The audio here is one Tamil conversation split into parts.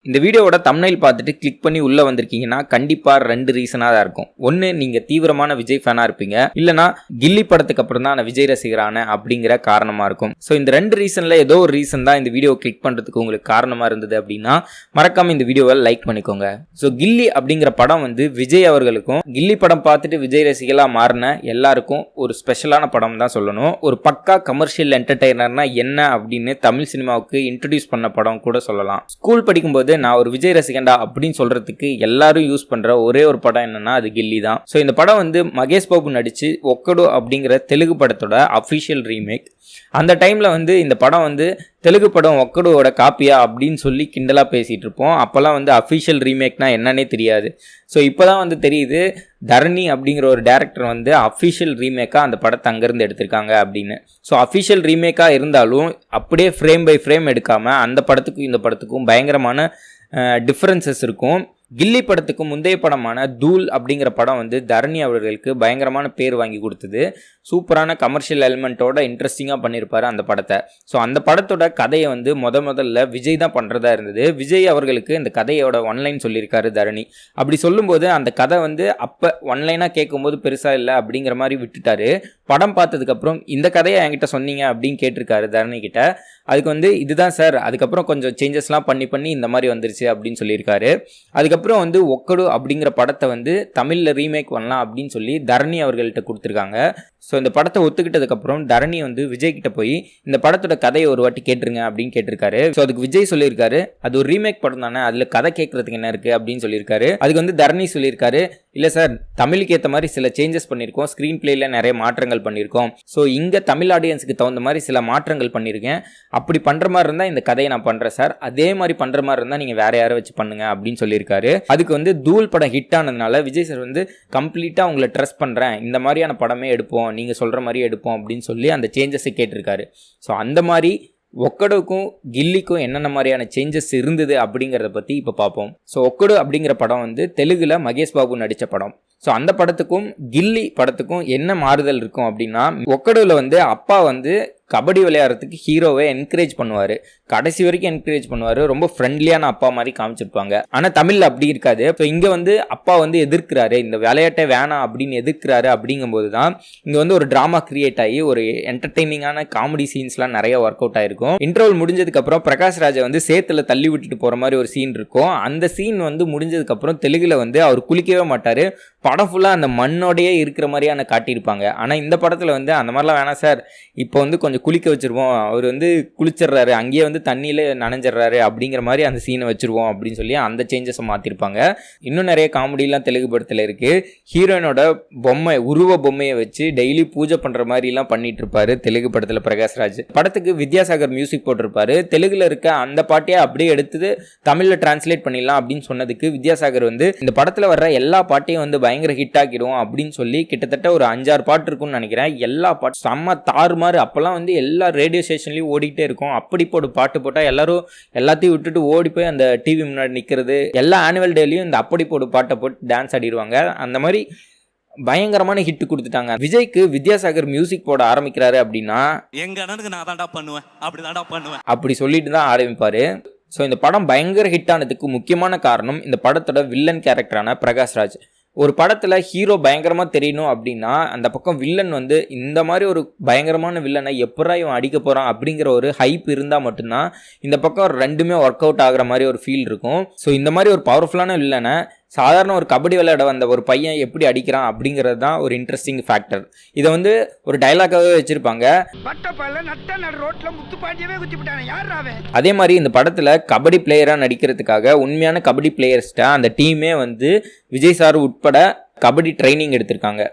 இந்த வீடியோவோட தம்ப்நெயில் பார்த்துட்டு கிளிக் பண்ணி உள்ளே வந்திருக்கீங்கன்னா கண்டிப்பாக 2 ரீசனாக தான் இருக்கும். ஒன்று, நீங்கள் தீவிரமான விஜய் ஃபேனாக இருப்பீங்க, இல்லைனா கில்லி படத்துக்கு அப்புறம் தான் நான் விஜய் ரசிகரான அப்படிங்கிற காரணமாக இருக்கும். ஸோ இந்த 2 ரீசனில் ஏதோ ஒரு ரீசன் தான் இந்த வீடியோ கிளிக் பண்ணுறதுக்கு உங்களுக்கு காரணமாக இருந்தது அப்படின்னா மறக்காமல் இந்த வீடியோவை லைக் பண்ணிக்கோங்க. ஸோ கில்லி அப்படிங்கிற படம் விஜய் அவர்களுக்கும் கில்லி படம் பார்த்துட்டு விஜய் ரசிகலாக மாறின எல்லாருக்கும் ஒரு ஸ்பெஷலான படம் தான் சொல்லணும். ஒரு பக்கா கமர்ஷியல் என்டர்டெய்னர்னா என்ன அப்படின்னு தமிழ் சினிமாவுக்கு இன்ட்ரடியூஸ் பண்ண படம் கூட சொல்லலாம். ஸ்கூல் படிக்கும்போது நான் ஒரு விஜய் ரசிகண்டா அப்படின்னு சொல்றதுக்கு எல்லாரும் யூஸ் பண்ற ஒரே ஒரு படம் என்னன்னா அது கில்லி தான். ஸோ இந்த படம் மகேஷ் பாபு நடிச்சு ஒக்கடு அப்படிங்கிற தெலுங்கு படத்தோட அஃபிஷியல் ரீமேக். அந்த டைம்ல இந்த படம் தெலுங்கு படம் ஒக்கடுவோட காப்பியா அப்படின்னு சொல்லி கிண்டலாக பேசிகிட்டு இருப்போம். அப்போல்லாம் அஃபிஷியல் ரீமேக்னா என்னன்னே தெரியாது. ஸோ இப்போ தான் தெரியுது தரணி அப்படிங்கிற ஒரு டேரக்டர் அஃபிஷியல் ரீமேக்காக அந்த படத்தை அங்கேருந்து எடுத்திருக்காங்க அப்படின்னு. ஸோ அஃபிஷியல் ரீமேக்காக இருந்தாலும் அப்படியே ஃப்ரேம் பை ஃப்ரேம் எடுக்காமல் அந்த படத்துக்கும் இந்த படத்துக்கும் பயங்கரமான டிஃப்ரென்சஸ் இருக்கும். கில்லி படத்துக்கு முந்தைய படமான தூள் அப்படிங்கிற படம் தரணி அவர்களுக்கு பயங்கரமான பேர் வாங்கி கொடுத்தது. சூப்பரான கமர்ஷியல் எலிமெண்ட்டோட இன்ட்ரெஸ்டிங்காக பண்ணியிருப்பார் அந்த படத்தை. ஸோ அந்த படத்தோட கதையை முதல்ல விஜய் தான் பண்ணுறதா இருந்தது. விஜய் அவர்களுக்கு இந்த கதையோட ஒன்லைன் சொல்லியிருக்காரு தரணி. அப்படி சொல்லும்போது அந்த கதை அப்போ ஒன்லைனாக கேட்கும்போது பெருசாக இல்லை அப்படிங்கிற மாதிரி விட்டுட்டாரு. படம் பார்த்ததுக்கப்புறம் இந்த கதையை என்கிட்ட சொன்னீங்க அப்படின்னு கேட்டிருக்காரு தரணி கிட்ட. அதுக்கு இதுதான் சார், அதுக்கப்புறம் கொஞ்சம் சேஞ்சஸ்லாம் பண்ணி இந்த மாதிரி வந்துருச்சு அப்படின்னு சொல்லியிருக்காரு. அதுக்கப்புறம் ஒக்கடு அப்படிங்கிற படத்தை தமிழில் ரீமேக் பண்ணலாம் அப்படின்னு சொல்லி தரணி அவர்கள்ட்ட கொடுத்துருக்காங்க. ஸோ இந்த படத்தை ஒத்துக்கிட்டதுக்கப்புறம் தரணி விஜய் கிட்ட போய் இந்த படத்தோட கதையை ஒரு வாட்டி கேட்டுருங்க அப்படின்னு கேட்டிருக்காரு. ஸோ அதுக்கு விஜய் சொல்லியிருக்காரு, அது ஒரு ரீமேக் படம் தானே, அதில் கதை கேட்கறதுக்கு என்ன இருக்குது அப்படின்னு சொல்லியிருக்காரு. அதுக்கு தரணி சொல்லியிருக்காரு, இல்லை சார், தமிழுக்கு ஏற்ற மாதிரி சில சேஞ்சஸ் பண்ணியிருக்கோம், ஸ்க்ரீன் பிளேயில் நிறைய மாற்றங்கள் பண்ணியிருக்கோம். ஸோ இங்கே தமிழ் ஆடியன்ஸுக்கு தகுந்த மாதிரி சில மாற்றங்கள் பண்ணியிருக்கேன். அப்படி பண்ணுற மாதிரி இருந்தால் இந்த கதையை நான் பண்ணுறேன் சார், அதே மாதிரி பண்ணுற மாதிரி இருந்தால் நீங்கள் வேற யாரை வச்சு பண்ணுங்க அப்படின்னு சொல்லியிருக்காரு. அதுக்கு தூள் படம் ஹிட் ஆனதுனால விஜய் சார் கம்ப்ளீட்டாக உங்களை ட்ரஸ்ட் பண்ணுறேன், இந்த மாதிரியான படமே எடுப்போம், நீங்கள் சொல்கிற மாதிரி எடுப்போம் அப்படின்னு சொல்லி அந்த சேஞ்சஸை கேட்டிருக்காரு. ஸோ அந்த மாதிரி ஒக்கடுக்கும் கில்லிக்கும் என்னென்ன மாதிரியான சேஞ்சஸ் இருந்தது அப்படிங்கிறத பற்றி இப்போ பார்ப்போம். ஸோ ஒக்கடு அப்படிங்கிற படம் தெலுங்குல மகேஷ் பாபு நடித்த படம். ஸோ அந்த படத்துக்கும் கில்லி படத்துக்கும் என்ன மாறுதல் இருக்கும் அப்படின்னா, ஒக்கடுவில் அப்பா கபடி விளையாடுறதுக்கு ஹீரோவை என்கரேஜ் பண்ணுவார், கடைசி வரைக்கும் என்கரேஜ் பண்ணுவார், ரொம்ப ஃப்ரெண்ட்லியான அப்பா மாதிரி காமிச்சிருப்பாங்க. ஆனால் தமிழில் அப்படி இருக்காது. ஸோ இங்கே அப்பா எதிர்க்கிறாரு, இந்த விளையாட்டை வேணாம் அப்படின்னு எதிர்க்கிறாரு. அப்படிங்கும்போது தான் இங்கே ஒரு ட்ராமா கிரியேட் ஆகி ஒரு என்டர்டெய்னிங்கான காமெடி சீன்ஸ்லாம் நிறைய ஒர்க் அவுட் ஆயிருக்கும். இன்டர்வல் முடிஞ்சதுக்கப்புறம் பிரகாஷ் ராஜை சேத்துல தள்ளி விட்டுட்டு போகிற மாதிரி ஒரு சீன் இருக்கும். அந்த சீன் முடிஞ்சதுக்கப்புறம் தெலுங்குல அவர் குளிக்கவே மாட்டார், படம் ஃபுல்லாக அந்த மண்ணோடையே இருக்கிற மாதிரியான காட்டியிருப்பாங்க. ஆனால் இந்த படத்தில் அந்த மாதிரிலாம் வேணாம் சார், இப்போ கொஞ்சம் குளிக்க வச்சிருவோம், அவர் குளிச்சிடுறாரு, அங்கேயே தண்ணியில் நனைஞ்சிடுறாரு அப்படிங்கிற மாதிரி அந்த சீனை வச்சிருவோம் அப்படின்னு சொல்லி அந்த சேஞ்சஸை மாற்றிருப்பாங்க. இன்னும் நிறைய காமெடிலாம் தெலுங்கு படத்தில் இருக்குது. ஹீரோயினோட உருவ பொம்மையை வச்சு டெய்லி பூஜை பண்ணுற மாதிரிலாம் பண்ணிட்டு இருப்பாரு தெலுங்கு படத்தில் பிரகாஷ்ராஜ். படத்துக்கு வித்யாசாகர் மியூசிக் போட்டிருப்பாரு. தெலுங்குல இருக்க அந்த பாட்டையே அப்படியே எடுத்து தமிழில் டிரான்ஸ்லேட் பண்ணிடலாம் அப்படின்னு சொன்னதுக்கு வித்யாசாகர் இந்த படத்தில் வர்ற எல்லா பாட்டையும் பயங்கர ஹிட் ஆக்கிடும் அப்படின்னு சொல்லி கிட்டத்தட்ட ஒரு 5-6 பாட்டு இருக்கும்னு நினைக்கிறேன். எல்லா பாட்டு செம்ம தாறுமாறு. அப்போல்லாம் எல்லா ரேடியோ ஸ்டேஷன்லையும் ஓடிக்கிட்டே இருக்கும். அப்படி போட்டு பாட்டு போட்டால் எல்லாத்தையும் விட்டுட்டு ஓடி போய் அந்த டிவி முன்னாடி நிற்கிறது. எல்லா ஆனுவல் டேலையும் இந்த அப்படி போடு பாட்டை போட்டு டான்ஸ் ஆடிடுவாங்க. அந்த மாதிரி பயங்கரமான ஹிட் கொடுத்துட்டாங்க. விஜய்க்கு வித்யாசாகர் மியூசிக் போட ஆரம்பிக்கிறாரு அப்படின்னா எங்க அண்ணனுக்கு நான் தான்டா பண்ணுவேன், அப்படி சொல்லிட்டு தான் ஆரம்பிப்பாரு. ஸோ இந்த படம் பயங்கர ஹிட் ஆனதுக்கு முக்கியமான காரணம் இந்த படத்தோட வில்லன் கேரக்டரான பிரகாஷ்ராஜ். ஒரு படத்தில் ஹீரோ பயங்கரமாக தெரியணும் அப்படின்னா அந்த பக்கம் வில்லன் இந்த மாதிரி ஒரு பயங்கரமான வில்லனை எப்படா இவன் அடிக்க போகிறான் அப்படிங்கிற ஒரு ஹைப் இருந்தால் மட்டும்தான் இந்த பக்கம் ரெண்டுமே ஒர்க் அவுட் ஆகிற மாதிரி ஒரு ஃபீல் இருக்கும். ஸோ இந்த மாதிரி ஒரு பவர்ஃபுல்லான வில்லனை சாதாரண ஒரு கபடி விளையாட வந்த ஒரு பையன் எப்படி அடிக்கிறான் அப்படிங்கிறது தான் ஒரு இன்ட்ரெஸ்டிங் ஃபேக்டர். இதை ஒரு டைலாக்காகவே வச்சுருப்பாங்க. அதே மாதிரி இந்த படத்தில் கபடி பிளேயராக நடிக்கிறதுக்காக உண்மையான கபடி பிளேயர்ஸ்ட்டை அந்த டீமே விஜய் சார் உட்பட கபடி ட்ரைனிங் எடுத்திருக்காங்க.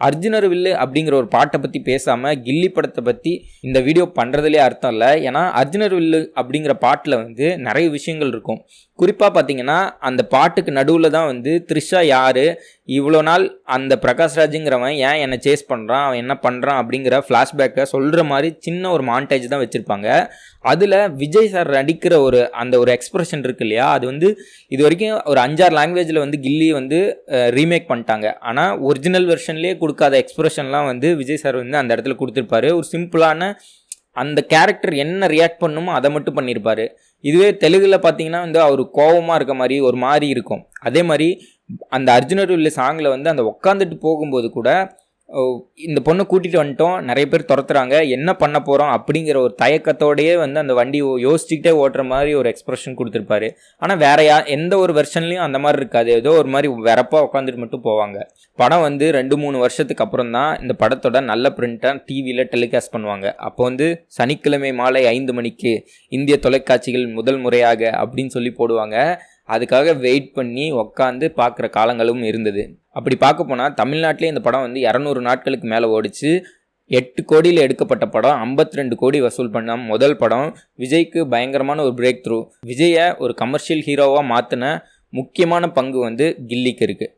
அர்ஜுனர் வில்லு அப்படிங்கிற ஒரு பாட்டை பற்றி பேசாமல் கில்லி படத்தை பற்றி இந்த வீடியோ பண்ணுறதுலே அர்த்தம் இல்லை. ஏன்னா அர்ஜுனர் வில்லு அப்படிங்கிற பாட்டில் நிறைய விஷயங்கள் இருக்கும். குறிப்பாக பார்த்தீங்கன்னா அந்த பாட்டுக்கு நடுவில் தான் த்ரிஷா யார், இவ்வளோ நாள் அந்த பிரகாஷ்ராஜுங்கிறவன் ஏன் என்னை சேஸ் பண்ணுறான், அவன் என்ன பண்ணுறான் அப்படிங்கிற ஃப்ளாஷ்பேக்கை சொல்கிற மாதிரி சின்ன ஒரு மாண்டேஜ் தான் வச்சுருப்பாங்க. அதில் விஜய் சார் நடிக்கிற அந்த ஒரு எக்ஸ்பிரஷன் இருக்கு இல்லையா, அது இது வரைக்கும் ஒரு 5-6 லாங்குவேஜில் கில்லி ரீமேக் பண்ணிட்டாங்க. ஆனால் ஒரிஜினல் வெர்ஷன்லேயே கொடுக்காத எக்ஸ்பிரஷன்லாம் விஜய் சார் அந்த இடத்துல கொடுத்துருப்பாரு. ஒரு சிம்பிளான அந்த கேரக்டர் என்ன ரியாக்ட் பண்ணுமோ அதை மட்டும் பண்ணியிருப்பாரு. இதுவே தெலுங்குல பார்த்தீங்கன்னா வந்து அவர் கோவமாக இருக்க மாதிரி ஒரு மாதிரி இருக்கும். அதே மாதிரி அந்த அர்ஜுனர் உள்ள சாங்கில் வந்து அந்த உட்காந்துட்டு போகும்போது கூட இந்த பொண்ணை கூட்டிகிட்டு வந்துட்டோம், நிறைய பேர் துரத்துறாங்க, என்ன பண்ண போகிறோம் அப்படிங்கிற ஒரு தயக்கத்தோடையே வந்து அந்த வண்டி யோசிச்சுக்கிட்டே ஓட்டுற மாதிரி ஒரு எக்ஸ்பிரஷன் கொடுத்துருப்பாரு. ஆனால் வேற எந்த ஒரு வெர்ஷன்லையும் அந்த மாதிரி இருக்காது. ஏதோ ஒரு மாதிரி வெறப்பாக உட்காந்துட்டு மட்டும் போவாங்க. படம் வந்து 2-3 வருஷத்துக்கு அப்புறம் தான் இந்த படத்தோட நல்ல பிரிண்ட்டாக டிவியில் டெலிகாஸ்ட் பண்ணுவாங்க. அப்போ வந்து சனிக்கிழமை மாலை 5 மணிக்கு இந்திய தொலைக்காட்சிகள் முதல் முறையாக அப்படின்னு சொல்லி போடுவாங்க. அதுக்காக வெயிட் பண்ணி உக்காந்து பார்க்குற காலங்களும் இருந்தது. அப்படி பார்க்க போனால் தமிழ்நாட்டிலே இந்த படம் வந்து 200 நாட்களுக்கு மேலே ஓடிச்சு. 8 கோடியில் எடுக்கப்பட்ட படம் 52 கோடி வசூல் பண்ண முதல் படம். விஜய்க்கு பயங்கரமான ஒரு பிரேக் த்ரூ. விஜயை ஒரு கமர்ஷியல் ஹீரோவாக மாற்றின முக்கியமான பங்கு வந்து கில்லிக்கு இருக்குது.